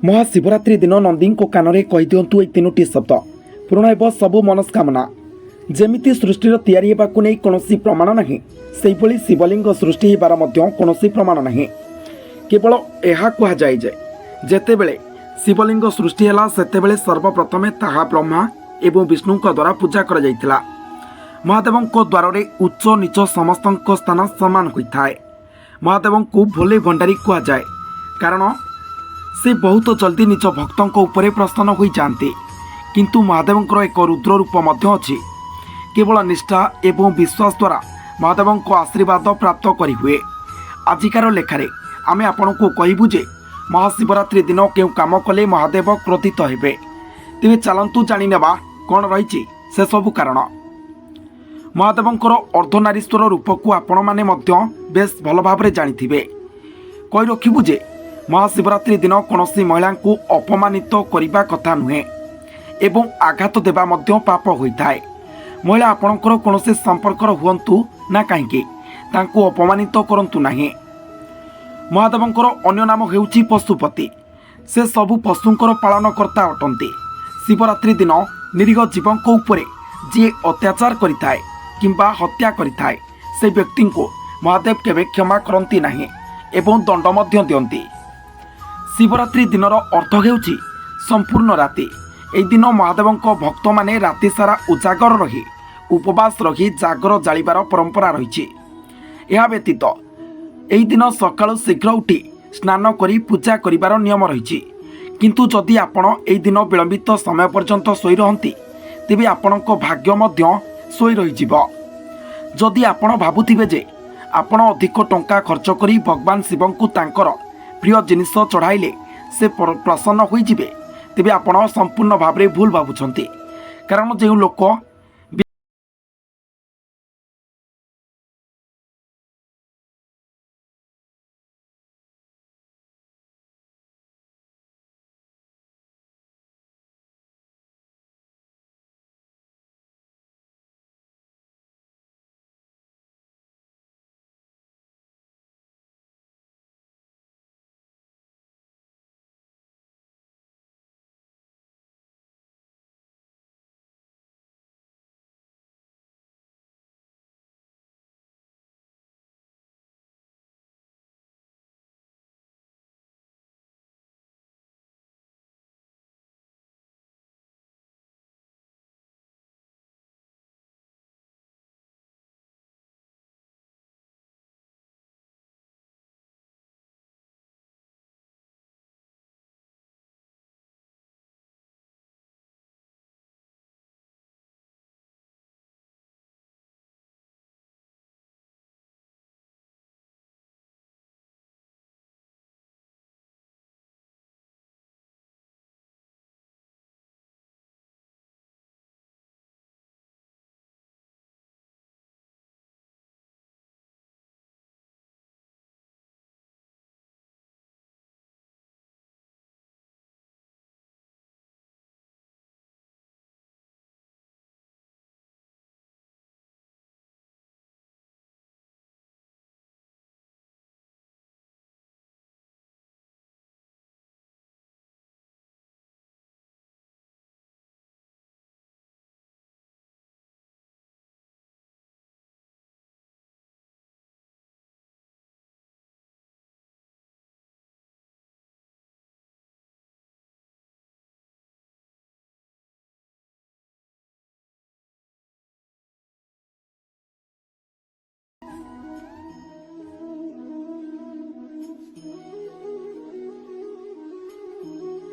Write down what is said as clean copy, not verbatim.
महाशिवरात्रि दिन नंदी कान में कही दिंतु ये तीनोटी शब्द पूरण हो सबु मनस्कामना। जमिति सृष्टिर तैयारी होगाकू नहीं कौन प्रमाण नहीं, से भली शिवलिंग सृष्टि होबार कौन प्रमाण नहीं। केवल यह कहुए जे जेतेबेले शिवलिंग सृष्टि है सेतेबेले सर्वप्रथमे ताहा ब्रह्मा एवं विष्णु द्वारा पूजा करा जायतिला। महादेव द्वार में उच्च नीच समस्त स्थान सामान होता है। महादेव को भोले भंडारी कहुए कारण से बहुत जल्दी निज भक्तों उपरे प्रसन्न हो जाते। किंतु महादेव एक रुद्र रूप अच्छी। केवल निष्ठा एवं विश्वास द्वारा महादेव को आशीर्वाद प्राप्त करी हुए। आजिकार लेखारे आमे आपण को कहबू जे महाशिवरात्रि दिन क्यों काम कले महादेव क्रोधित हेबे। तेबे चलंतु जानि नेबा कौन रही से सबु कारण। महादेवंकर अर्धनारीश्वर रूप को आपण माने मध्य बेस भल भाव जानिथिबे। कहि रखिबु जे महाशिवरात्रि दिन कौन महिला को अपमानित करने कथा नुहे एवं आघात देवा मध्य पाप होता है। महिला आपणकर कौन संपर्क हुंतु ना कहीं अपमानित करंतु नहीं। महादेवंकर अन्य नाम हेउची पशुपति। से सबु पशुंकर पालनकर्ता अटंती। शिवरात्रि दिन निरीह जीवों उपरे जी अत्याचार करिथाए किंबा हत्या करिथाए से व्यक्ति को महादेव केवे क्षमा करती नहीं एवं दंड मध्य दियंती। शिवरात्रि दिनर अर्थ हेउची संपूर्ण राति। एई दिन महादेव भक्त माने राति सारा उजागर रही उपवास रही जागर जालिबार परंपरा रही। यह व्यतीत एई दिन सकाळु शीघ्र उठी स्नान करी पूजा करिबार नियम रही। किंतु जदि आपण एई दिन विलंबित समय पर्यंत सोई रहंती तेबे आपणको भाग्य मध्य सोई रही जिवो। जदि आपण भाबुथिबे जे आपण अधिक टंका खर्च करी भगवान शिव को तांकर प्रिय जिनिस चढ़ाइले से प्रसन्न हो जिवे तेबे आपण संपूर्ण भाव में भूल भावुंट। कारण जो लोक